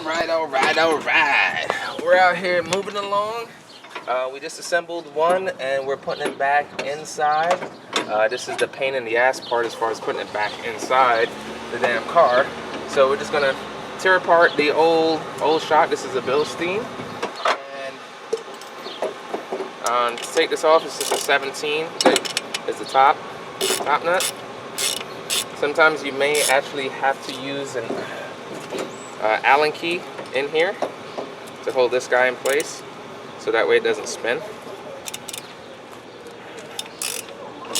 Alright. We're out here moving along. We just assembled one and we're putting it back inside. This is the pain in the ass part as far as putting it back inside the damn car. So we're just gonna tear apart the old shock. This is a Bilstein. And to take this off, it's just a 17 is the top nut. Sometimes you may actually have to use an Allen key in here to hold this guy in place, so that way it doesn't spin.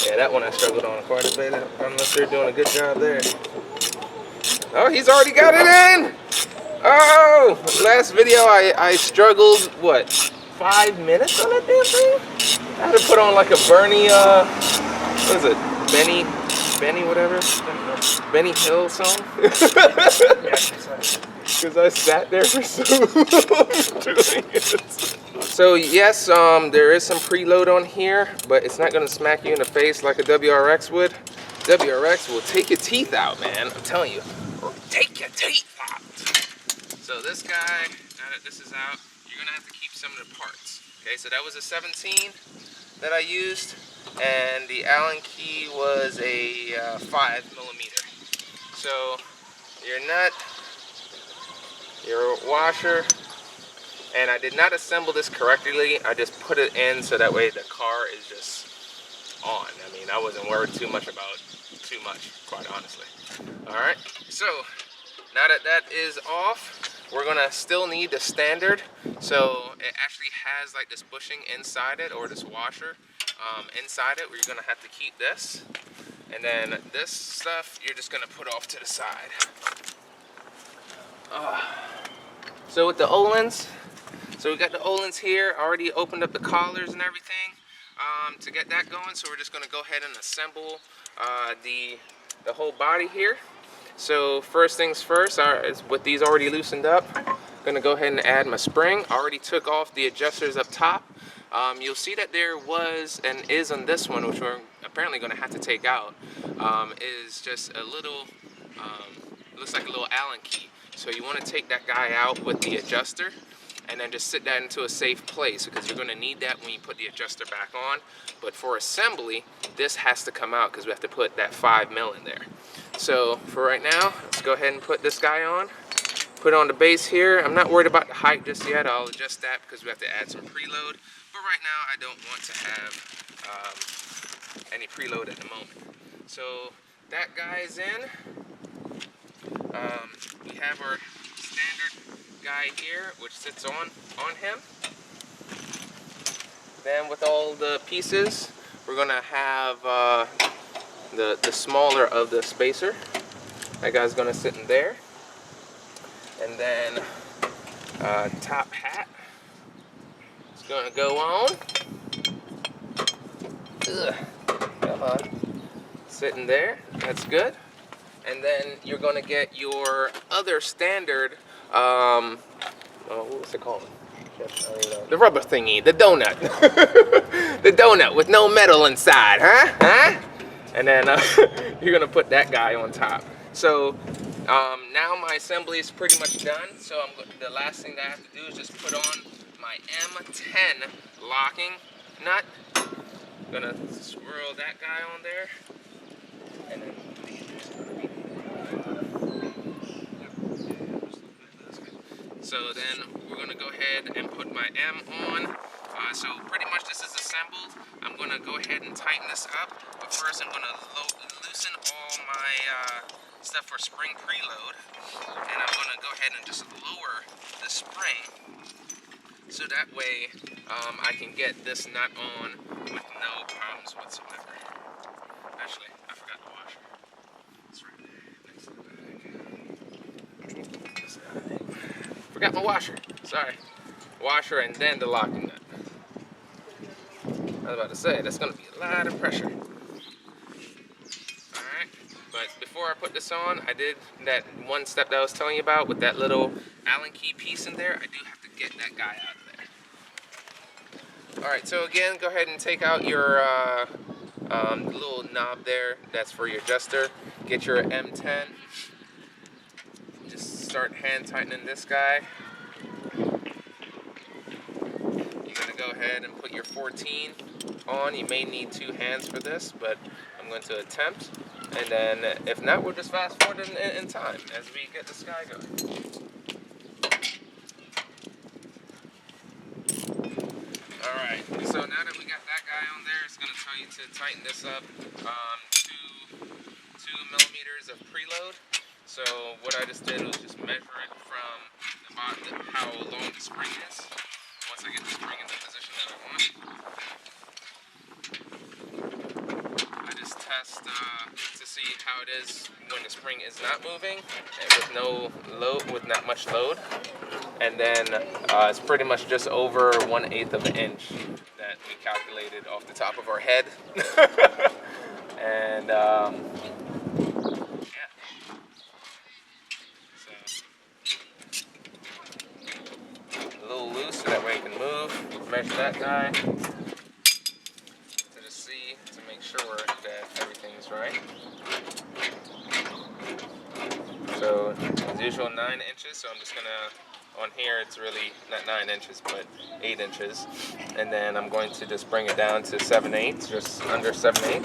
Yeah, that one I struggled on quite a bit. I'm not sure doing a good job there. Oh, he's already got it in! Oh! Last video I struggled, what, 5 minutes on that damn thing? I had to put on like a Bernie, what is it? Benny whatever? Benny Hill song? Because I sat there for so long doing it. So yes, there is some preload on here, but it's not going to smack you in the face like a WRX would. WRX will take your teeth out, man. I'm telling you. Take your teeth out. So this guy, now that this is out, you're going to have to keep some of the parts. Okay, so that was a 17 that I used, and the Allen key was a 5mm. So your nut, your washer, and I did not assemble this correctly. I just put it in so that way the car is just on. I mean, I wasn't worried too much about too much, quite honestly. All right, so now that that is off, we're gonna still need the standard. So it actually has like this bushing inside it, or this washer inside it, where you're gonna have to keep this. And then this stuff, you're just gonna put off to the side. So with the Ohlins, so we got the Ohlins here. I already opened up the collars and everything to get that going. So we're just gonna go ahead and assemble the whole body here. So first things first, with these already loosened up, I'm gonna go ahead and add my spring. I already took off the adjusters up top. You'll see that there was and is on this one, which we're apparently gonna have to take out, is just a little, looks like a little Allen key. So you wanna take that guy out with the adjuster and then just sit that into a safe place, because you're gonna need that when you put the adjuster back on. But for assembly, this has to come out because we have to put that 5mm in there. So for right now, let's go ahead and put this guy on. Put on the base here. I'm not worried about the height just yet. I'll adjust that because we have to add some preload. But right now, I don't want to have any preload at the moment. So that guy is in. We have our standard guy here, which sits on him. Then with all the pieces, we're gonna have the smaller of the spacer. That guy's gonna sit in there. And then top hat is gonna go on. Ugh. Come on. Sitting there, that's good. And then you're gonna get your other standard, what's it called? The rubber thingy, the donut. The donut with no metal inside, huh? And then you're gonna put that guy on top. So now my assembly is pretty much done. So the last thing that I have to do is just put on my M10 locking nut. Gonna swirl that guy on there. And then so then we're gonna go ahead and put my M on. So pretty much this is assembled. I'm gonna go ahead and tighten this up. But first I'm gonna loosen all my stuff for spring preload. And I'm gonna go ahead and just lower the spring. So that way I can get this nut on with no problems whatsoever. Actually, I forgot the washer. It's right there next to the bag. Forgot my washer. Sorry. Washer and then the locking nut. I was about to say, that's gonna be a lot of pressure. Alright, but before I put this on, I did that one step that I was telling you about with that little Allen key piece in there. I do have to get that guy out of there. Alright, so again, go ahead and take out your little knob there. That's for your adjuster. Get your M10. Just start hand tightening this guy. You're going to go ahead and put your 14 on. You may need 2 hands for this, but I'm going to attempt. And then if not, we'll just fast forward in time as we get this guy going. Alright, so now that we got that guy on there, it's going to tell you to tighten this up 2 millimeters of preload. So what I just did was just measure it from the bottom, how long the spring is. Once I get the spring in the position that I want, I just test to see how it is when the spring is not moving and with no load, with not much load. And then it's pretty much just over 1/8 of an inch that we calculated off the top of our head. And yeah. So a little loose so that way it can move. Measure that guy to just see to make sure that everything's right. So as usual, 9 inches. So I'm just gonna. On here, it's really not 9 inches, but 8 inches. And then I'm going to just bring it down to 7/8, just under 7/8,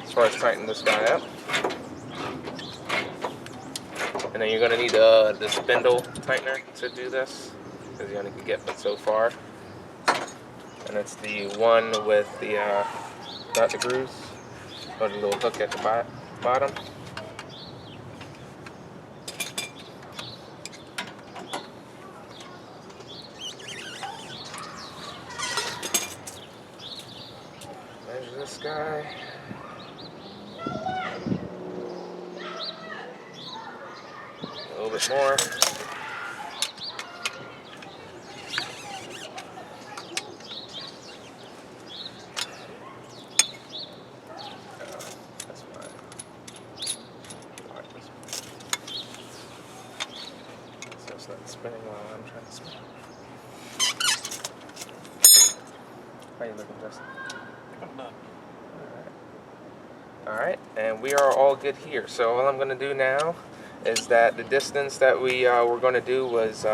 as far as tightening this guy up. And then you're going to need the spindle tightener to do this, because you only can get but so far. And it's the one with the, not the grooves, or the little hook at the bottom. This guy. A little bit more. That's fine. Right, so it's not spinning while I'm trying to spin. How you looking, Justin? Alright, and we are all good here. So all I'm going to do now is that the distance that we were going to do was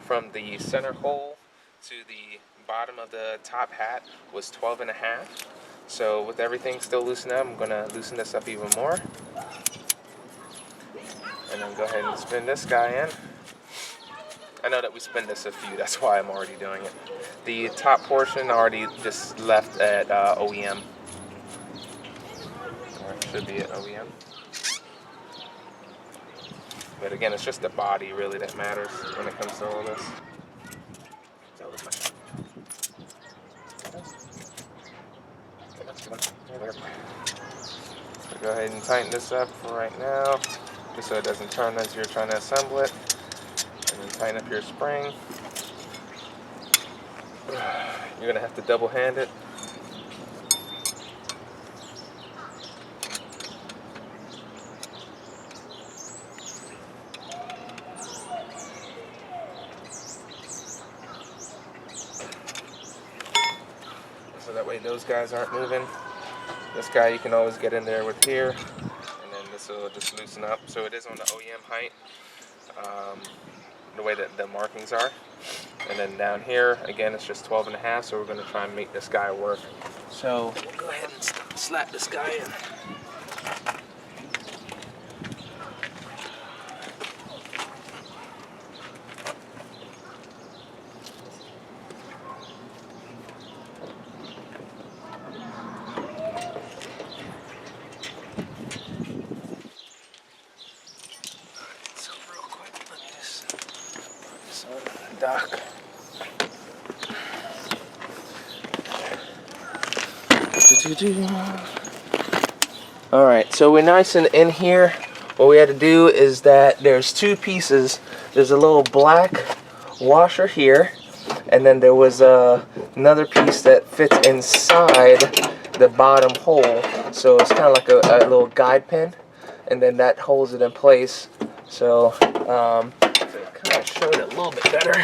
from the center hole to the bottom of the top hat was 12.5. So with everything still loosened up, I'm going to loosen this up even more. And then go ahead and spin this guy in. I know that we spin this a few, that's why I'm already doing it. The top portion already just left at OEM. Should be at OEM. But again, it's just the body really that matters when it comes to all this. So go ahead and tighten this up for right now, just so it doesn't turn as you're trying to assemble it. And then tighten up your spring. You're gonna have to double hand it. So that way those guys aren't moving. This guy you can always get in there with here, and then this will just loosen up. So it is on the OEM height, the way that the markings are. And then down here, again, it's just 12.5, so we're going to try and make this guy work. So we'll go ahead and slap this guy in. Dock. Alright, so we're nice and in here. What we had to do is that there's 2 pieces. There's a little black washer here, and then there was another piece that fits inside the bottom hole. So it's kind of like a little guide pin, and then that holds it in place. So kind of show it a little bit better.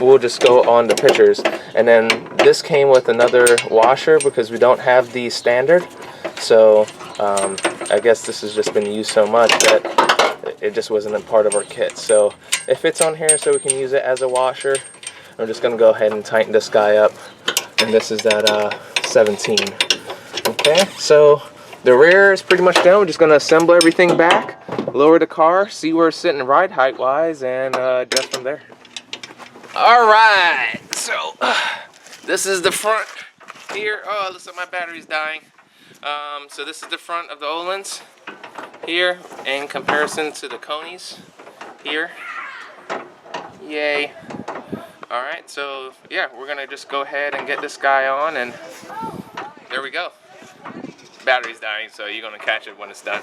We'll just go on the pictures. And then this came with another washer because we don't have the standard. So I guess this has just been used so much that it just wasn't a part of our kit. So it fits on here so we can use it as a washer. I'm just gonna go ahead and tighten this guy up. And this is that 17. Okay, so the rear is pretty much done. We're just gonna assemble everything back, lower the car, see where it's sitting ride height wise, and adjust from there. All right, so this is the front here. Oh, looks like my battery's dying. So this is the front of the Ohlins here in comparison to the Conies here. Yay. All right, so yeah, we're gonna just go ahead and get this guy on, and there we go. Battery's dying, so you're gonna catch it when it's done.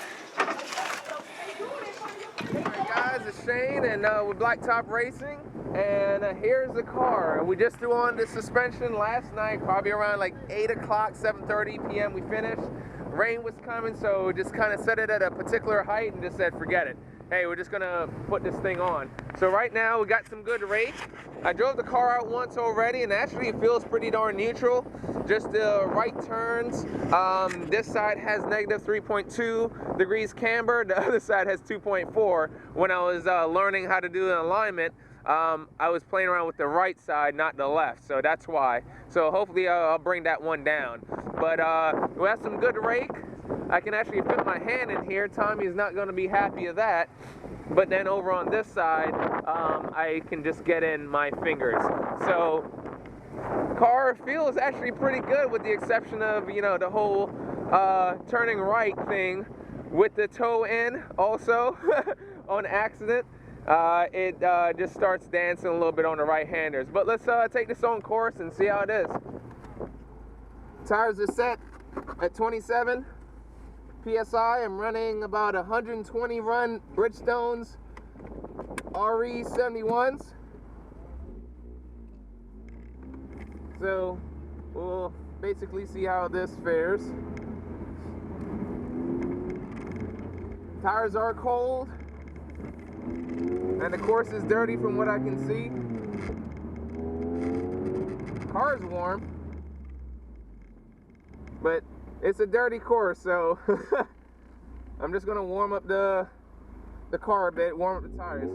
Alright guys, it's Shane, and with Blacktop Racing, and here's the car. We just threw on the suspension last night, probably around like 8 o'clock, 7:30 p.m. we finished. Rain was coming, so we just kind of set it at a particular height and just said forget it. Hey, we're just gonna put this thing on. So right now we got some good rake. I drove the car out once already, and actually it feels pretty darn neutral. Just the right turns. This side has negative 3.2 degrees camber. The other side has 2.4. When I was learning how to do the alignment, I was playing around with the right side, not the left. So that's why. So hopefully I'll bring that one down. But we have some good rake. I can actually fit my hand in here. Tommy is not going to be happy of that. But then over on this side, I can just get in my fingers. So car feels actually pretty good, with the exception of, you know, the whole turning right thing with the toe in also on accident. It just starts dancing a little bit on the right-handers. But let's take this on course and see how it is. Tires are set at 27 PSI. I'm running about 120 run Bridgestones RE 71s. So we'll basically see how this fares. Tires are cold, and the course is dirty from what I can see. Car's warm, but it's a dirty course, so I'm just gonna warm up the car a bit, warm up the tires.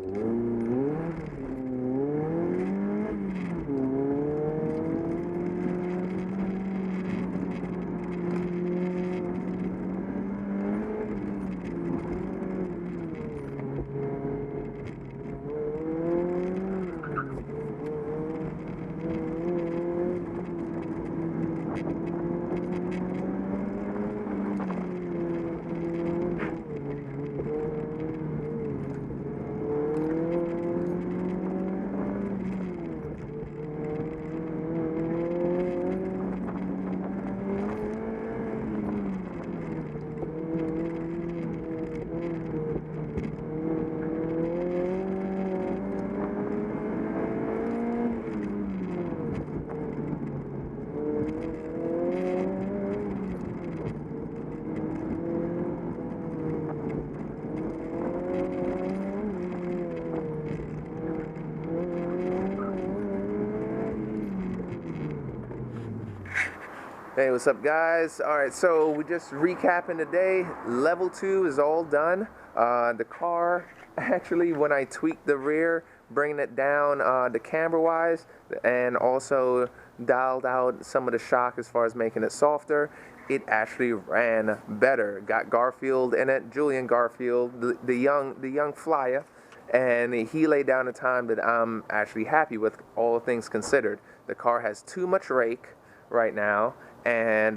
Hey, what's up guys? Alright, so we just recapping today. Level 2 is all done. The car, actually, when I tweaked the rear, bringing it down the camber wise, and also dialed out some of the shock as far as making it softer, it actually ran better. Got Garfield in it, Julian Garfield, the young flyer, and he laid down a time that I'm actually happy with, all things considered. The car has too much rake right now, and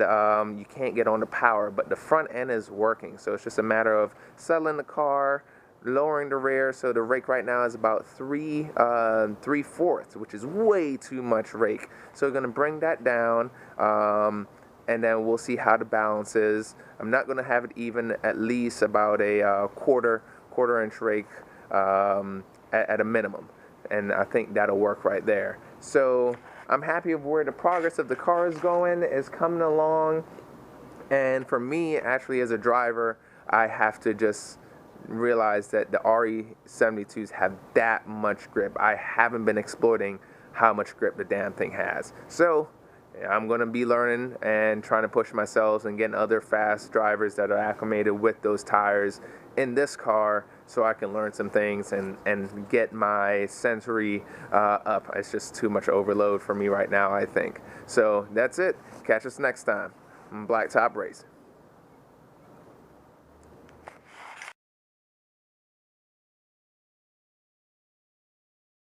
you can't get on the power, but the front end is working, so it's just a matter of settling the car, lowering the rear. So the rake right now is about 3/4, which is way too much rake. So we're going to bring that down, and then we'll see how the balance is. I'm not going to have it even, at least about a quarter inch rake at a minimum, and I think that'll work right there. So I'm happy with where the progress of the car is going, is coming along. And for me, actually, as a driver, I have to just realize that the RE72s have that much grip. I haven't been exploiting how much grip the damn thing has. So I'm going to be learning and trying to push myself and getting other fast drivers that are acclimated with those tires in this car so I can learn some things and get my sensory up. It's just too much overload for me right now, I think. So that's it. Catch us next time on Blacktop Racing.